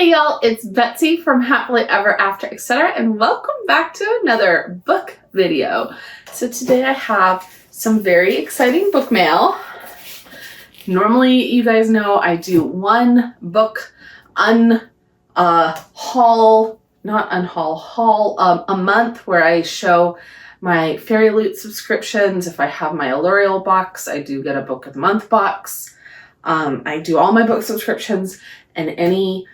Hey y'all, it's Betsy from Happily Ever After, etc. and welcome back to another book video. So today I have some very exciting book mail. Normally, you guys know I do one book haul a month where I show my Fairy Loot subscriptions. If I have my L'Oreal box, I do get a book of the month box. I do all my book subscriptions and any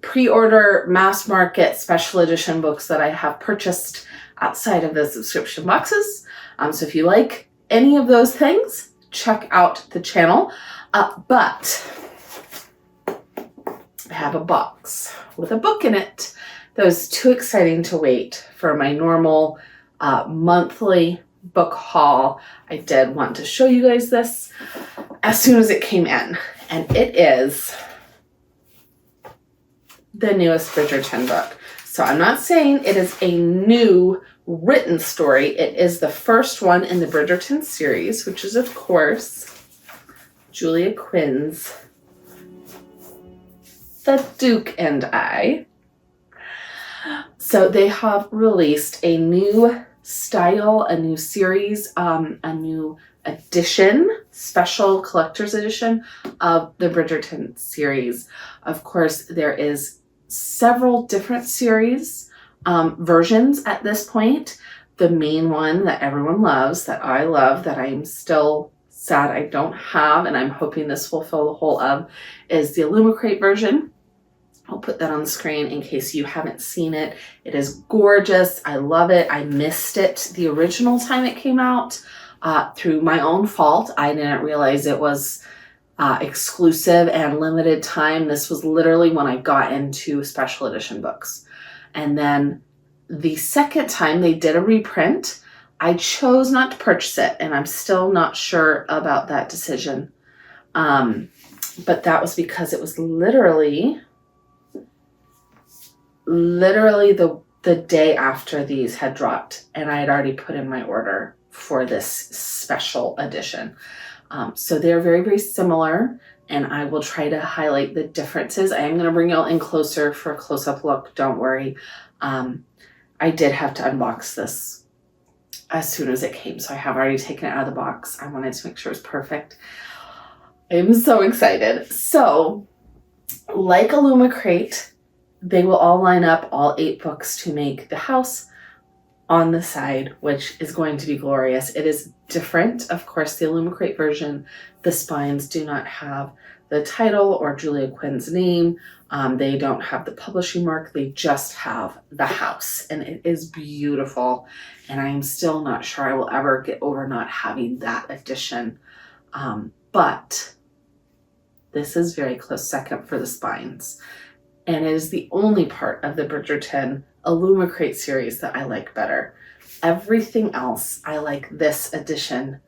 pre-order, mass market, special edition books that I have purchased outside of the subscription boxes. So if you like any of those things, check out the channel. But I have a box with a book in it that was too exciting to wait for my normal monthly book haul. I did want to show you guys this as soon as it came in, and it is the newest Bridgerton book. So I'm not saying it is a new written story. It is the first one in the Bridgerton series, which is, of course, Julia Quinn's The Duke and I. So they have released a new style, a new series, a new edition, special collector's edition of the Bridgerton series. Of course, there is several different series versions at this point. The main one that everyone loves, that I love, that I'm still sad I don't have, and I'm hoping this will fill the hole of, is the Illumicrate version. I'll put that on the screen in case you haven't seen it. It is gorgeous. I love it. I missed it the original time it came out through my own fault. I didn't realize it was exclusive and limited time. This was literally when I got into special edition books. And then the second time they did a reprint, I chose not to purchase it, and I'm still not sure about that decision. But that was because it was literally the day after these had dropped, and I had already put in my order for this special edition. So they're very, very similar, and I will try to highlight the differences. I am going to bring y'all in closer for a close-up look. Don't worry. I did have to unbox this as soon as it came, so I have already taken it out of the box. I wanted to make sure it was perfect. I'm so excited. So, like Illumicrate, they will all line up, all 8 books, to make the house on the side, which is going to be glorious. It is different. Of course, the Illumicrate version, the spines do not have the title or Julia Quinn's name. They don't have the publishing mark. They just have the house, and it is beautiful. And I am still not sure I will ever get over not having that edition. But this is very close second for the spines. And it is the only part of the Bridgerton Illumicrate series that I like better. Everything else, I like this edition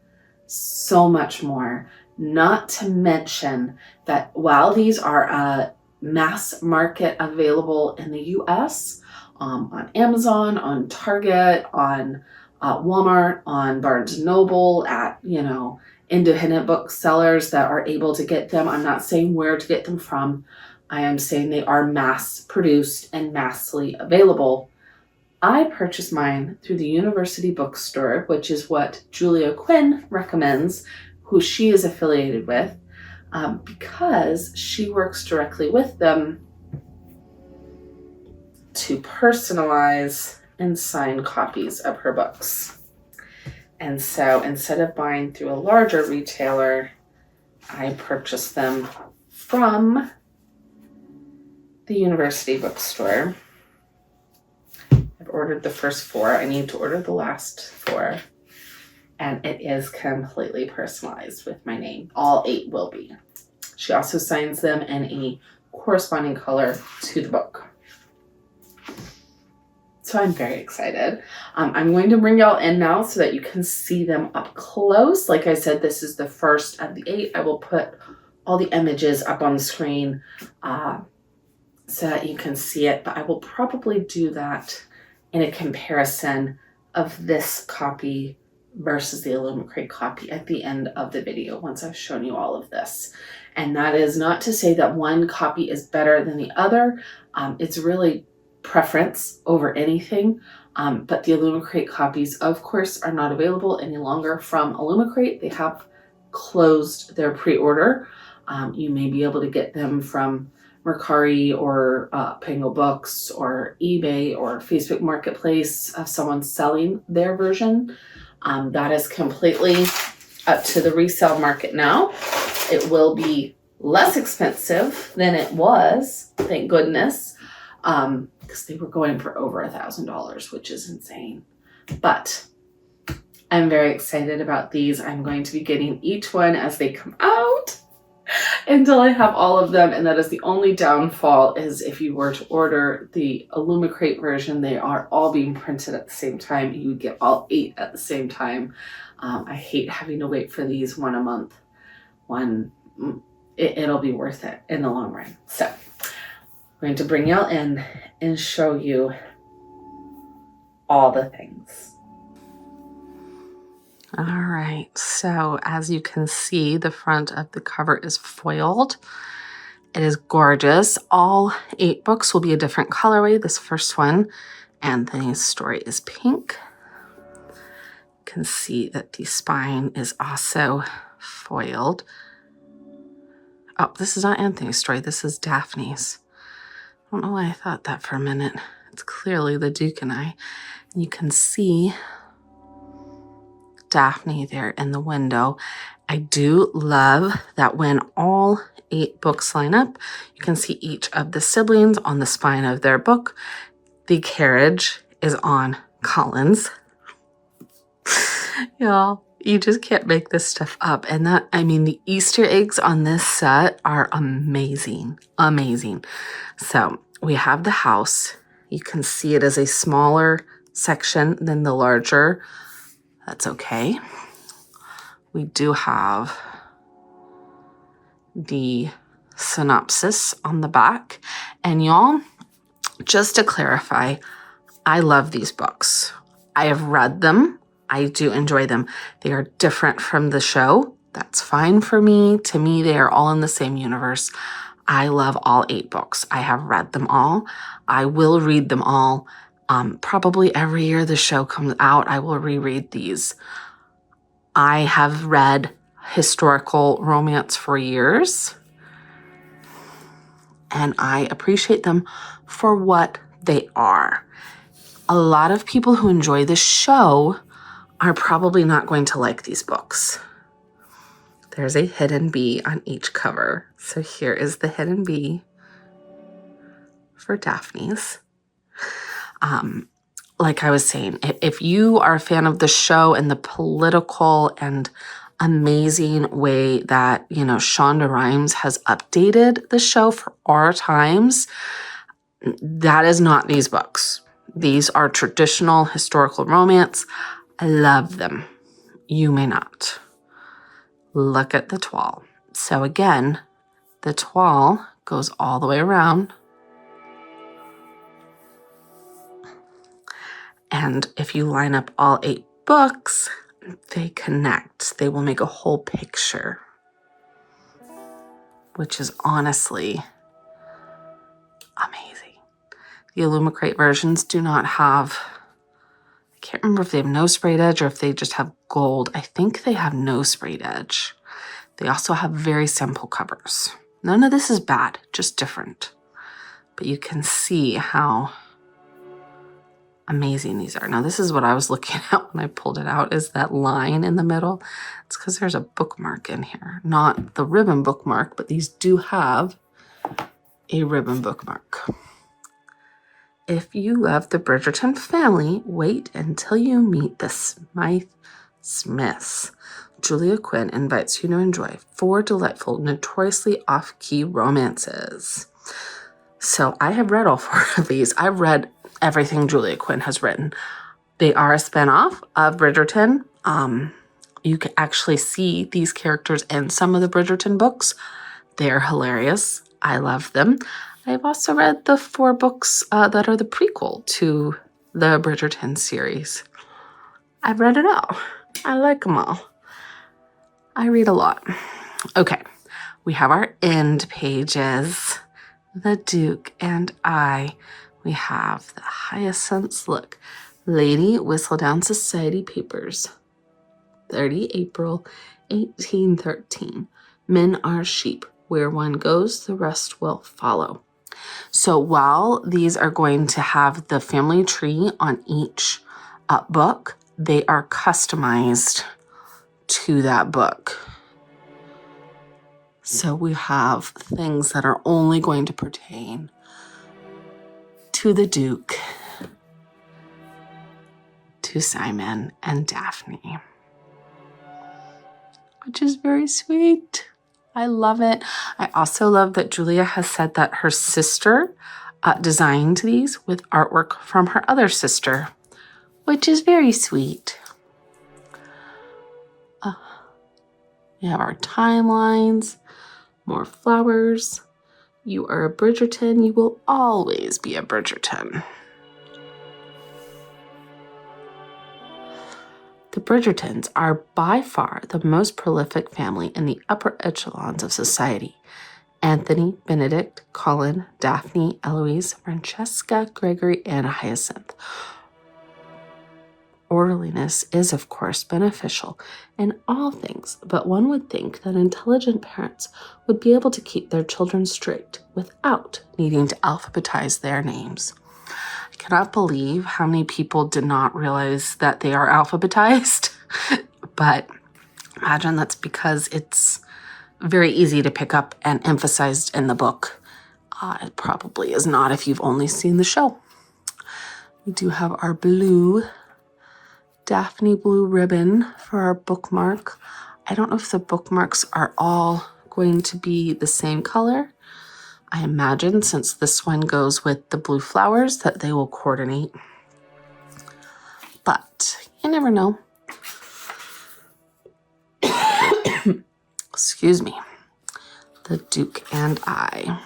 so much more. Not to mention that while these are mass market available in the US, on Amazon, on Target, on Walmart, on Barnes & Noble, at, independent booksellers that are able to get them. I'm not saying where to get them from. I am saying they are mass produced and massively available. I purchased mine through the University Bookstore, which is what Julia Quinn recommends, who she is affiliated with, because she works directly with them to personalize and sign copies of her books. And so instead of buying through a larger retailer, I purchased them from the University Bookstore. I've ordered the first 4. I need to order the last 4. And it is completely personalized with my name. All 8 will be. She also signs them in a corresponding color to the book. So I'm very excited. I'm going to bring y'all in now so that you can see them up close. Like I said, this is the first of the 8. I will put all the images up on the screen so that you can see it, but I will probably do that in a comparison of this copy versus the Illumicrate copy at the end of the video once I've shown you all of this. And that is not to say that one copy is better than the other. It's really preference over anything. But the Illumicrate copies, of course, are not available any longer from Illumicrate. They have closed their pre-order. You may be able to get them from Mercari or Pango Books or eBay or Facebook Marketplace if someone's selling their version. That is completely up to the resale market now. It will be less expensive than it was, thank goodness, because they were going for over $1,000, which is insane. But I'm very excited about these. I'm going to be getting each one as they come out until I have all of them. And that is the only downfall, is if you were to order the Illumicrate version, they are all being printed at the same time. You would get all 8 at the same time. I hate having to wait for these one a month. It'll be worth it in the long run. So I'm going to bring y'all in and show you all the things. All right, so as you can see, the front of the cover is foiled. It is gorgeous. All 8 books will be a different colorway. This first one, Anthony's story, is pink. You can see that the spine is also foiled. Oh, this is not Anthony's story. This is Daphne's. I don't know why I thought that for a minute. It's clearly the Duke and I. And you can see Daphne there in the window. I do love that when all 8 books line up, you can see each of the siblings on the spine of their book. The carriage is on Colin's. Y'all, you just can't make this stuff up. And that, I mean, the Easter eggs on this set are amazing, amazing. So we have the house. You can see it as a smaller section than the larger. That's okay. We do have the synopsis on the back. And y'all, just to clarify, I love these books. I have read them. I do enjoy them. They are different from the show. That's fine for me. To me, they are all in the same universe. I love all 8 books. I have read them all. I will read them all. Probably every year the show comes out, I will reread these. I have read historical romance for years, and I appreciate them for what they are. A lot of people who enjoy the show are probably not going to like these books. There's a hidden bee on each cover. So here is the hidden bee for Daphne's. Like I was saying, if you are a fan of the show and the political and amazing way that, you know, Shonda Rhimes has updated the show for our times, that is not these books. These are traditional historical romance. I love them. You may not. Look at the toile. So again, the toile goes all the way around. And if you line up all 8 books, they connect. They will make a whole picture, which is honestly amazing. The Illumicrate versions do not have, I can't remember if they have no sprayed edge or if they just have gold. I think they have no sprayed edge. They also have very simple covers. None of this is bad, just different. But you can see how amazing these are. Now, this is what I was looking at when I pulled it out, is that line in the middle. It's because there's a bookmark in here. Not the ribbon bookmark, but these do have a ribbon bookmark. If you love the Bridgerton family, wait until you meet the Smythe Smiths. Julia Quinn invites you to enjoy 4 delightful, notoriously off-key romances. So I have read all 4 of these. I've read everything Julia Quinn has written. They are a spinoff of Bridgerton. You can actually see these characters in some of the Bridgerton books. They're hilarious. I love them. I've also read the 4 books that are the prequel to the Bridgerton series. I've read it all. I like them all. I read a lot. Okay, We have our end pages, the Duke and I. We have the Hyacinths. Look, Lady Whistledown Society Papers, 30 April 1813. Men are sheep. Where one goes, the rest will follow. So while these are going to have the family tree on each book, they are customized to that book. So we have things that are only going to pertain to the Duke, to Simon and Daphne, which is very sweet. I love it. I also love that Julia has said that her sister designed these with artwork from her other sister, which is very sweet. We have our timelines, more flowers. You are a Bridgerton. You will always be a Bridgerton. The Bridgertons are by far the most prolific family in the upper echelons of society. Anthony, Benedict, Colin, Daphne, Eloise, Francesca, Gregory, and Hyacinth. Orderliness is, of course, beneficial in all things, but one would think that intelligent parents would be able to keep their children straight without needing to alphabetize their names. I cannot believe how many people did not realize that they are alphabetized, but imagine that's because it's very easy to pick up and emphasized in the book. It probably is not if you've only seen the show. We do have our blue Daphne blue ribbon for our bookmark. I don't know if the bookmarks are all going to be the same color. I imagine since this one goes with the blue flowers that they will coordinate. But you never know. Excuse me. The Duke and I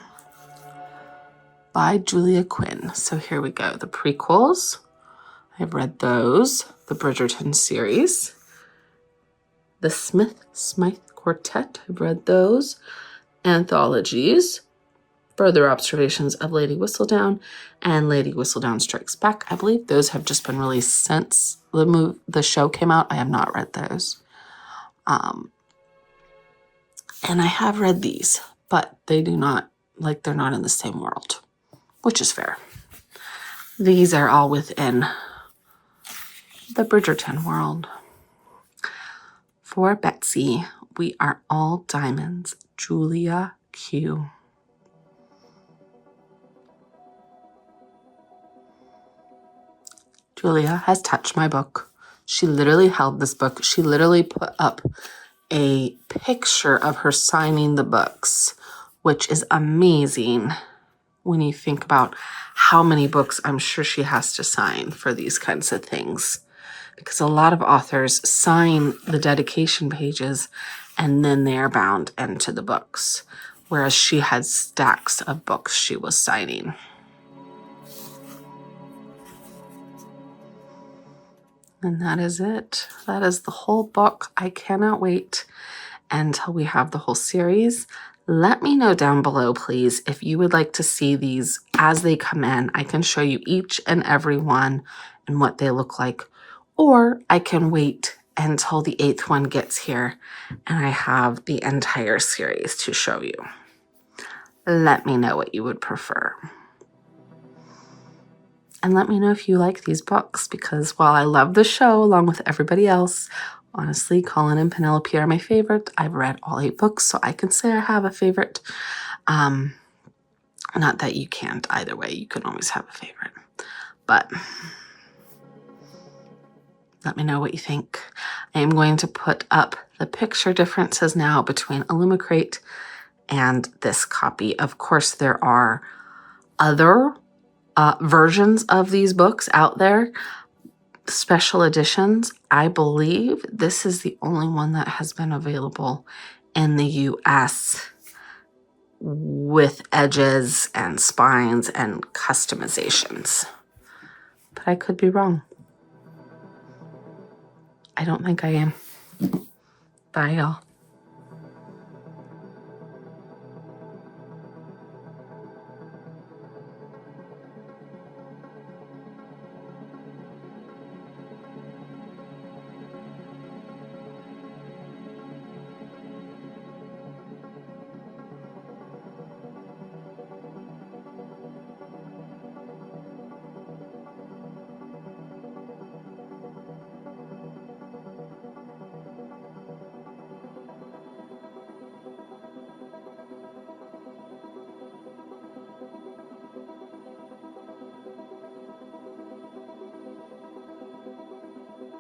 by Julia Quinn. So here we go. The prequels. I've read those. The Bridgerton series. The Smith-Smythe Quartet. I've read those. Anthologies. Further Observations of Lady Whistledown and Lady Whistledown Strikes Back. I believe those have just been released since the show came out. I have not read those. And I have read these, but they do not, they're not in the same world, which is fair. These are all within the Bridgerton world. For Betsy, We Are All Diamonds, Julia Q. Julia has touched my book. She literally held this book. She literally put up a picture of her signing the books, which is amazing when you think about how many books I'm sure she has to sign for these kinds of things. Because a lot of authors sign the dedication pages and then they are bound into the books, whereas she had stacks of books she was signing. And that is it. That is the whole book. I cannot wait until we have the whole series. Let me know down below, please, if you would like to see these as they come in. I can show you each and every one and what they look like. Or I can wait until the 8th one gets here and I have the entire series to show you. Let me know what you would prefer. And let me know if you like these books, because while I love the show along with everybody else, honestly, Colin and Penelope are my favorite. I've read all 8 books, so I can say I have a favorite. Not that you can't either way. You can always have a favorite. But let me know what you think. I am going to put up the picture differences now between Illumicrate and this copy. Of course, there are other versions of these books out there, special editions. I believe this is the only one that has been available in the US with edges and spines and customizations. But I could be wrong. I don't think I am. Bye, y'all.